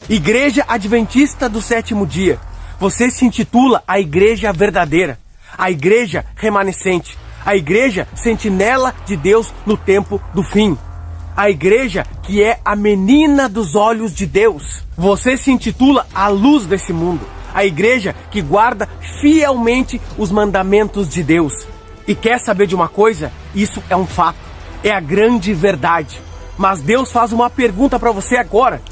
Igreja Adventista do Sétimo Dia. Você se intitula a Igreja Verdadeira, a Igreja Remanescente, a Igreja Sentinela de Deus no tempo do fim. A Igreja que é a menina dos olhos de Deus. Você se intitula a luz desse mundo, a Igreja que guarda fielmente os mandamentos de Deus. E quer saber de uma coisa? Isso é um fato, é a grande verdade. Mas Deus faz uma pergunta para você agora.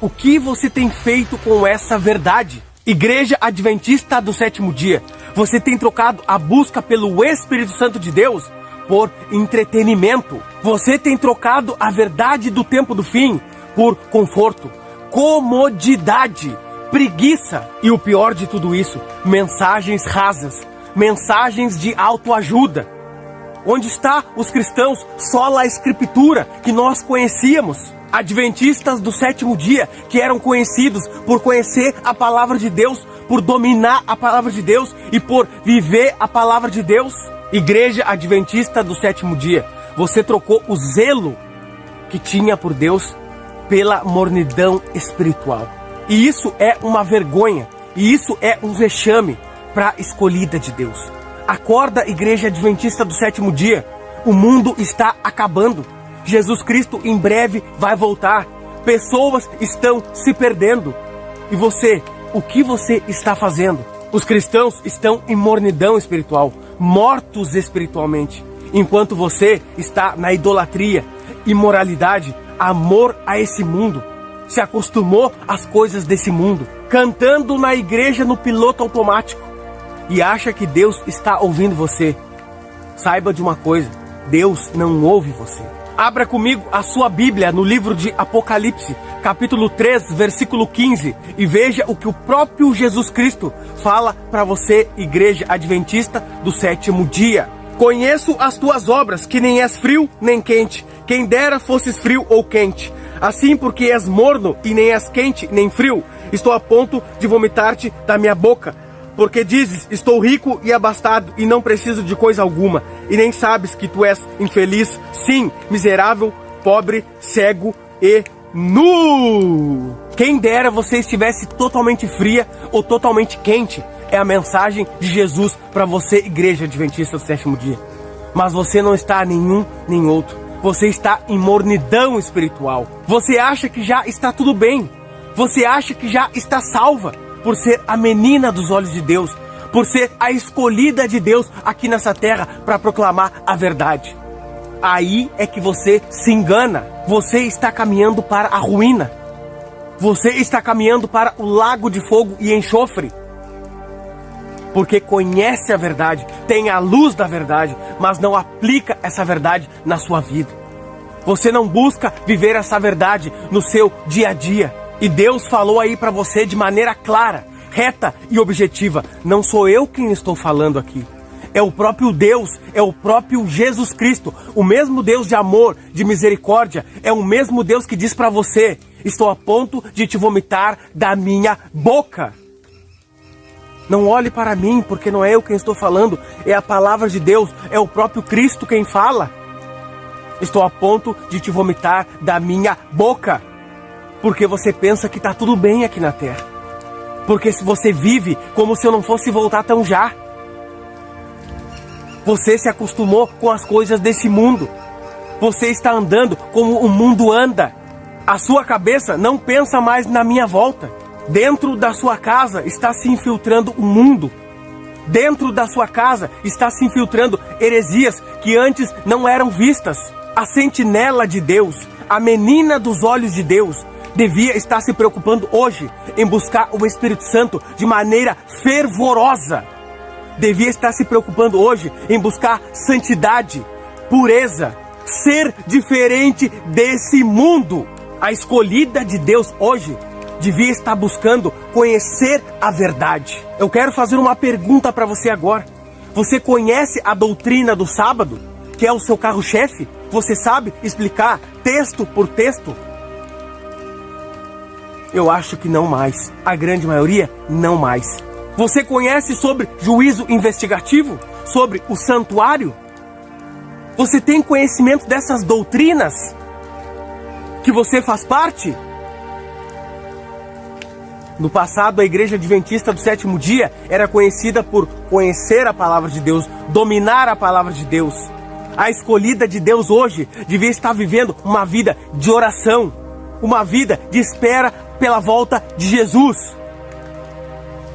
O que você tem feito com essa verdade? Igreja Adventista do Sétimo Dia, você tem trocado a busca pelo Espírito Santo de Deus por entretenimento. Você tem trocado a verdade do tempo do fim por conforto, comodidade, preguiça. E o pior de tudo isso, mensagens rasas, mensagens de autoajuda. Onde está os cristãos sola escritura que nós conhecíamos? Adventistas do Sétimo Dia, que eram conhecidos por conhecer a palavra de Deus, por dominar a palavra de Deus e por viver a palavra de Deus. Igreja Adventista do Sétimo Dia, você trocou o zelo que tinha por Deus pela mornidão espiritual. E isso é uma vergonha, e isso é um vexame para a escolhida de Deus. Acorda, Igreja Adventista do Sétimo Dia, o mundo está acabando. Jesus Cristo em breve vai voltar. Pessoas estão se perdendo. E você, o que você está fazendo? Os cristãos estão em mornidão espiritual, mortos espiritualmente, enquanto você está na idolatria, imoralidade, amor a esse mundo. Se acostumou às coisas desse mundo, cantando na igreja no piloto automático e acha que Deus está ouvindo você. Saiba de uma coisa, Deus não ouve você. Abra comigo a sua Bíblia no livro de Apocalipse, capítulo 3, versículo 15, e veja o que o próprio Jesus Cristo fala para você, Igreja Adventista do Sétimo Dia. Conheço as tuas obras, que nem és frio nem quente. Quem dera fosses frio ou quente. Assim, porque és morno e nem és quente nem frio, estou a ponto de vomitar-te da minha boca. Porque dizes, estou rico e abastado e não preciso de coisa alguma, e nem sabes que tu és infeliz, sim, miserável, pobre, cego e nu. Quem dera você estivesse totalmente fria ou totalmente quente, é a mensagem de Jesus para você, Igreja Adventista do Sétimo Dia. Mas você não está nenhum nem outro, você está em mornidão espiritual. Você acha que já está tudo bem, você acha que já está salva, por ser a menina dos olhos de Deus, por ser a escolhida de Deus aqui nessa terra para proclamar a verdade. Aí é que você se engana. Você está caminhando para a ruína. Você está caminhando para o lago de fogo e enxofre. Porque conhece a verdade, tem a luz da verdade, mas não aplica essa verdade na sua vida. Você não busca viver essa verdade no seu dia a dia. E Deus falou aí para você de maneira clara, reta e objetiva. Não sou eu quem estou falando aqui. É o próprio Deus, é o próprio Jesus Cristo. O mesmo Deus de amor, de misericórdia. É o mesmo Deus que diz para você, estou a ponto de te vomitar da minha boca. Não olhe para mim, porque não é eu quem estou falando. É a palavra de Deus, é o próprio Cristo quem fala. Estou a ponto de te vomitar da minha boca. Porque você pensa que está tudo bem aqui na terra. Porque se você vive como se eu não fosse voltar tão já. Você se acostumou com as coisas desse mundo. Você está andando como o mundo anda. A sua cabeça não pensa mais na minha volta. Dentro da sua casa está se infiltrando o mundo. Dentro da sua casa está se infiltrando heresias que antes não eram vistas. A sentinela de Deus, a menina dos olhos de Deus, devia estar se preocupando hoje em buscar o Espírito Santo de maneira fervorosa. Devia estar se preocupando hoje em buscar santidade, pureza, ser diferente desse mundo. A escolhida de Deus hoje devia estar buscando conhecer a verdade. Eu quero fazer uma pergunta para você agora. Você conhece a doutrina do sábado, que é o seu carro-chefe? Você sabe explicar texto por texto? Eu acho que não mais. A grande maioria, não mais. Você conhece sobre juízo investigativo? Sobre o santuário? Você tem conhecimento dessas doutrinas? Que você faz parte? No passado, a Igreja Adventista do Sétimo Dia era conhecida por conhecer a Palavra de Deus, dominar a Palavra de Deus. A escolhida de Deus hoje devia estar vivendo uma vida de oração, uma vida de espera pela volta de Jesus,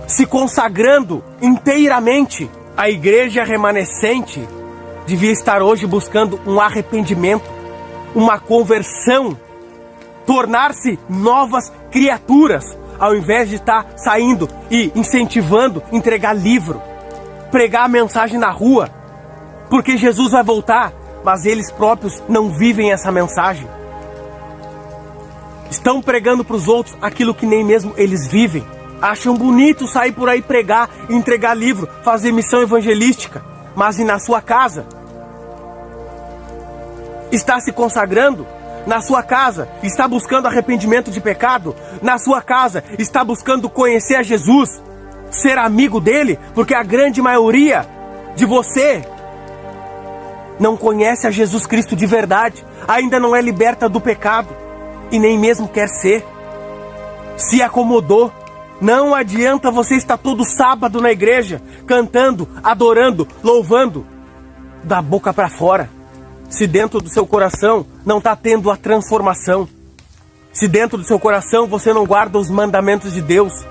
se consagrando inteiramente. A igreja remanescente devia estar hoje buscando um arrependimento, uma conversão, tornar-se novas criaturas, ao invés de estar saindo e incentivando, entregar livro, pregar a mensagem na rua, porque Jesus vai voltar, mas eles próprios não vivem essa mensagem. Estão pregando para os outros aquilo que nem mesmo eles vivem. Acham bonito sair por aí pregar, entregar livro, fazer missão evangelística, mas e na sua casa? Está se consagrando? Na sua casa, está buscando arrependimento de pecado? Na sua casa, está buscando conhecer a Jesus? Ser amigo dele? Porque a grande maioria de você não conhece a Jesus Cristo de verdade, ainda não é liberta do pecado e nem mesmo quer ser. Se acomodou. Não adianta você estar todo sábado na igreja, cantando, adorando, louvando, da boca para fora, se dentro do seu coração não está tendo a transformação, se dentro do seu coração você não guarda os mandamentos de Deus,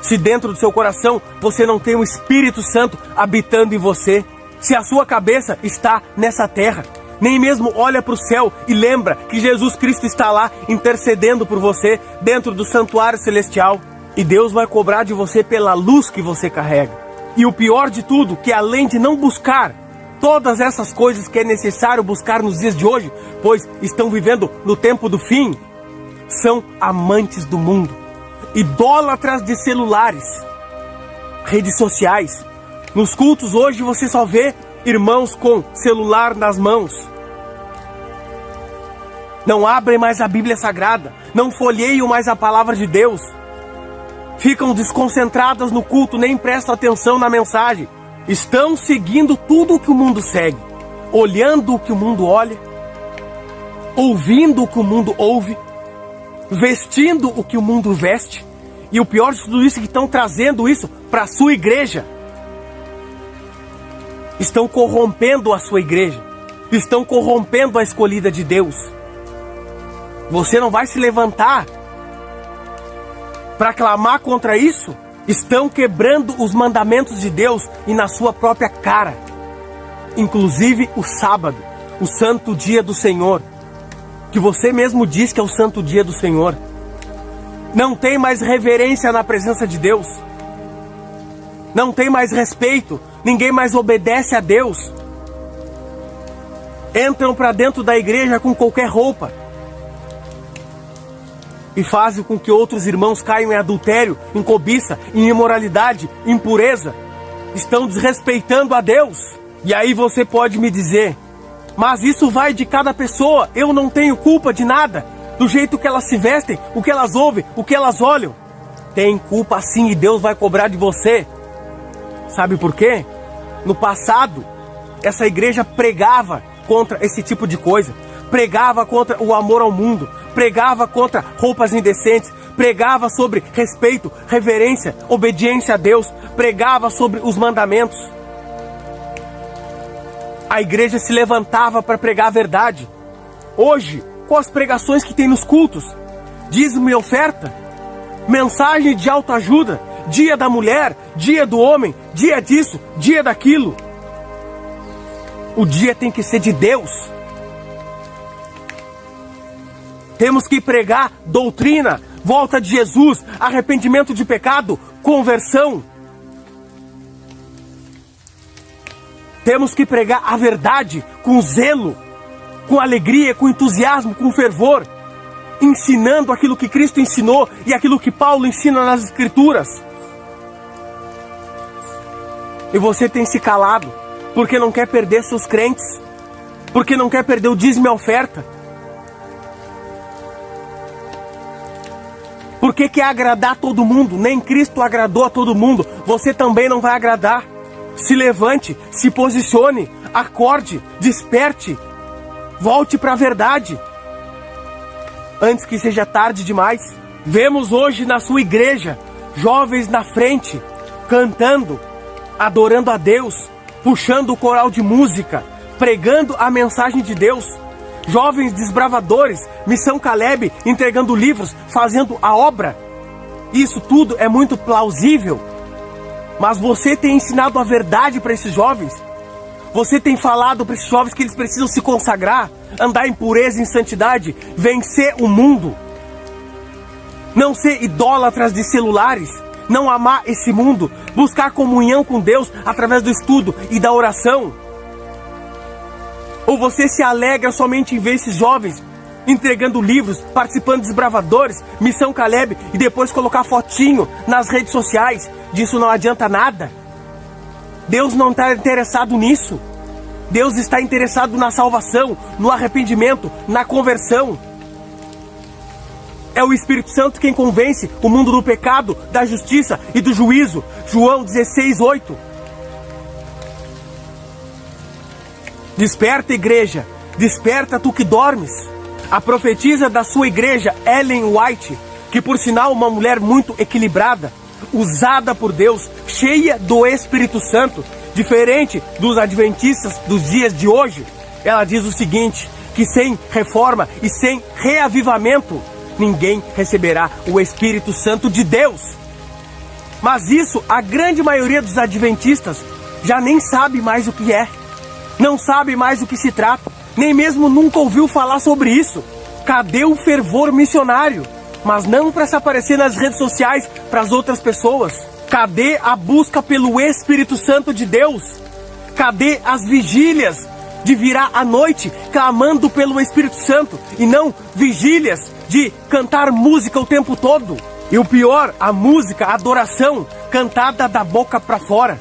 se dentro do seu coração você não tem o Espírito Santo habitando em você, se a sua cabeça está nessa terra, nem mesmo olha para o céu e lembra que Jesus Cristo está lá intercedendo por você dentro do santuário celestial, e Deus vai cobrar de você pela luz que você carrega. E o pior de tudo, que além de não buscar todas essas coisas que é necessário buscar nos dias de hoje, pois estão vivendo no tempo do fim, são amantes do mundo, idólatras de celulares, redes sociais. Nos cultos hoje você só vê irmãos com celular nas mãos. Não abrem mais a Bíblia Sagrada, não folheiam mais a palavra de Deus. Ficam desconcentradas no culto, nem prestam atenção na mensagem. Estão seguindo tudo o que o mundo segue, olhando o que o mundo olha, ouvindo o que o mundo ouve, vestindo o que o mundo veste. E o pior de tudo isso é que estão trazendo isso para a sua igreja. Estão corrompendo a sua igreja. Estão corrompendo a escolhida de Deus. Você não vai se levantar para clamar contra isso? Estão quebrando os mandamentos de Deus e na sua própria cara. Inclusive o sábado, o santo dia do Senhor, que você mesmo diz que é o santo dia do Senhor. Não tem mais reverência na presença de Deus. Não tem mais respeito. Ninguém mais obedece a Deus. Entram para dentro da igreja com qualquer roupa e fazem com que outros irmãos caiam em adultério, em cobiça, em imoralidade, em impureza. Estão desrespeitando a Deus. E aí você pode me dizer, mas isso vai de cada pessoa, eu não tenho culpa de nada, do jeito que elas se vestem, o que elas ouvem, o que elas olham. Tem culpa sim, e Deus vai cobrar de você. Sabe por quê? No passado, essa igreja pregava contra esse tipo de coisa, pregava contra o amor ao mundo, pregava contra roupas indecentes, pregava sobre respeito, reverência, obediência a Deus, pregava sobre os mandamentos. A igreja se levantava para pregar a verdade. Hoje, com as pregações que tem nos cultos, dízimo e oferta, mensagem de autoajuda, dia da mulher, dia do homem, dia disso, dia daquilo. O dia tem que ser de Deus. Temos que pregar doutrina, volta de Jesus, arrependimento de pecado, conversão. Temos que pregar a verdade com zelo, com alegria, com entusiasmo, com fervor, ensinando aquilo que Cristo ensinou e aquilo que Paulo ensina nas Escrituras. E você tem se calado porque não quer perder seus crentes, porque não quer perder o dízimo e a oferta, porque quer agradar todo mundo. Nem Cristo agradou a todo mundo, você também não vai agradar. Se levante, se posicione, acorde, desperte, volte para a verdade, antes que seja tarde demais. Vemos hoje na sua igreja jovens na frente, cantando, adorando a Deus, puxando o coral de música, pregando a mensagem de Deus. Jovens desbravadores, Missão Caleb, entregando livros, fazendo a obra. Isso tudo é muito plausível. Mas você tem ensinado a verdade para esses jovens? Você tem falado para esses jovens que eles precisam se consagrar, andar em pureza e em santidade, vencer o mundo? Não ser idólatras de celulares, não amar esse mundo, buscar comunhão com Deus através do estudo e da oração? Ou você se alegra somente em ver esses jovens entregando livros, participando de desbravadores, Missão Caleb, e depois colocar fotinho nas redes sociais? Disso não adianta nada. Deus não está interessado nisso. Deus está interessado na salvação, no arrependimento, na conversão. É o Espírito Santo quem convence o mundo do pecado, da justiça e do juízo. João 16:8. Desperta, igreja, desperta tu que dormes. A profetisa da sua igreja, Ellen White, que por sinal uma mulher muito equilibrada, usada por Deus, cheia do Espírito Santo, diferente dos adventistas dos dias de hoje, ela diz o seguinte, que sem reforma e sem reavivamento, ninguém receberá o Espírito Santo de Deus. Mas isso, a grande maioria dos adventistas já nem sabe mais o que é. Não sabe mais o que se trata. Nem mesmo nunca ouviu falar sobre isso. Cadê o fervor missionário? Mas não para se aparecer nas redes sociais para as outras pessoas. Cadê a busca pelo Espírito Santo de Deus? Cadê as vigílias de virar à noite clamando pelo Espírito Santo? E não vigílias de cantar música o tempo todo. E o pior, a música, a adoração, cantada da boca para fora.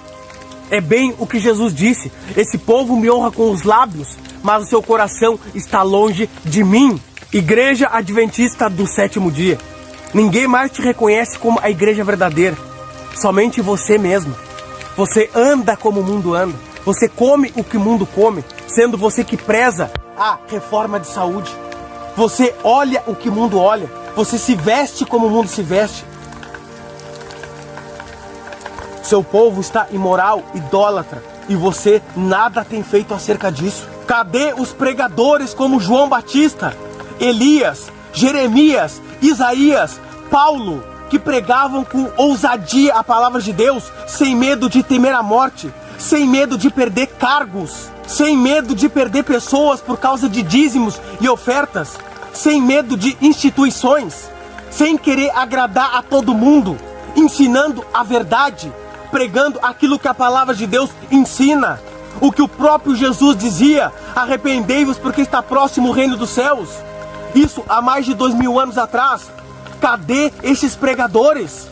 É bem o que Jesus disse: esse povo me honra com os lábios, mas o seu coração está longe de mim. Igreja Adventista do Sétimo Dia, ninguém mais te reconhece como a igreja verdadeira. Somente você mesmo. Você anda como o mundo anda. Você come o que o mundo come, sendo você que preza a reforma de saúde. Você olha o que o mundo olha. Você se veste como o mundo se veste. Seu povo está imoral, idólatra, e você nada tem feito acerca disso. Cadê os pregadores como João Batista, Elias, Jeremias, Isaías, Paulo, que pregavam com ousadia a palavra de Deus, sem medo de temer a morte, sem medo de perder cargos, sem medo de perder pessoas por causa de dízimos e ofertas, sem medo de instituições, sem querer agradar a todo mundo, ensinando a verdade, pregando aquilo que a palavra de Deus ensina, o que o próprio Jesus dizia: arrependei-vos porque está próximo o reino dos céus. Isso há mais de 2000 anos atrás. Cadê esses pregadores?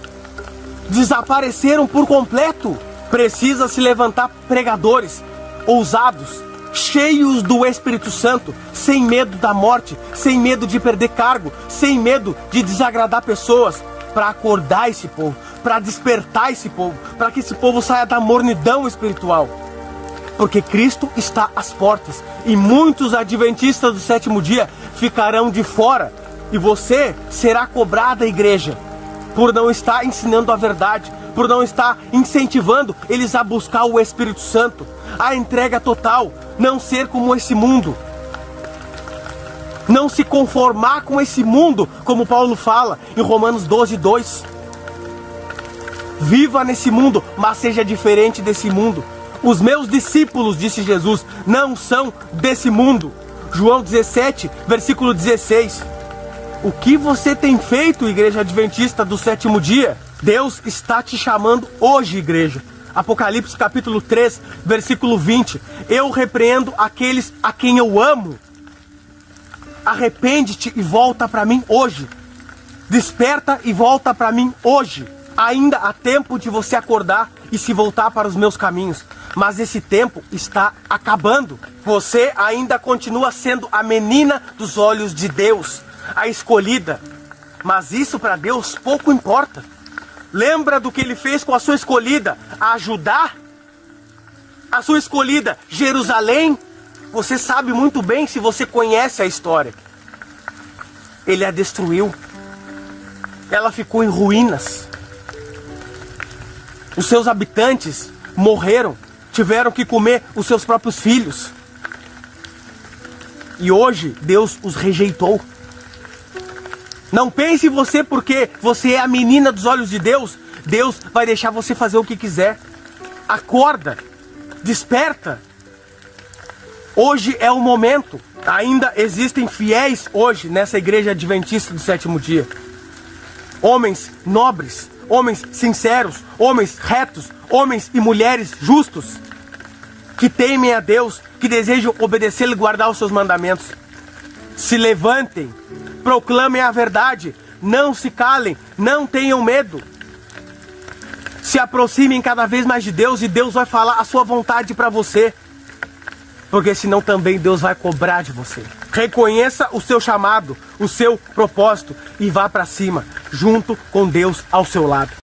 Desapareceram por completo. Precisa se levantar pregadores ousados, cheios do Espírito Santo, sem medo da morte, sem medo de perder cargo, sem medo de desagradar pessoas, para acordar esse povo, para despertar esse povo, para que esse povo saia da mornidão espiritual. Porque Cristo está às portas e muitos adventistas do sétimo dia ficarão de fora, e você será cobrada, igreja, por não estar ensinando a verdade, por não estar incentivando eles a buscar o Espírito Santo, a entrega total, não ser como esse mundo, não se conformar com esse mundo, como Paulo fala em Romanos 12:2. Viva nesse mundo, mas seja diferente desse mundo. Os meus discípulos, disse Jesus, não são desse mundo. João 17, versículo 16. O que você tem feito, igreja adventista do sétimo dia? Deus está te chamando hoje, igreja. Apocalipse capítulo 3, versículo 20. Eu repreendo aqueles a quem eu amo. Arrepende-te e volta para mim hoje. Desperta e volta para mim hoje. Ainda há tempo de você acordar e se voltar para os meus caminhos. Mas esse tempo está acabando. Você ainda continua sendo a menina dos olhos de Deus, a escolhida. Mas isso para Deus pouco importa. Lembra do que Ele fez com a sua escolhida? A ajudar? A sua escolhida, Jerusalém? Você sabe muito bem, se você conhece a história. Ele a destruiu. ela ficou em ruínas. Os seus habitantes morreram, tiveram que comer os seus próprios filhos. E hoje Deus os rejeitou. Não pense você porque você é a menina dos olhos de Deus, Deus vai deixar você fazer o que quiser. Acorda, desperta. Hoje é o momento. Ainda existem fiéis hoje nessa igreja adventista do sétimo dia. Homens nobres, homens sinceros, homens retos, homens e mulheres justos, que temem a Deus, que desejam obedecê-lo e guardar os seus mandamentos. Se levantem, proclamem a verdade, não se calem, não tenham medo. Se aproximem cada vez mais de Deus e Deus vai falar a sua vontade para você. Porque senão também Deus vai cobrar de você. Reconheça o seu chamado, o seu propósito e vá para cima, junto com Deus ao seu lado.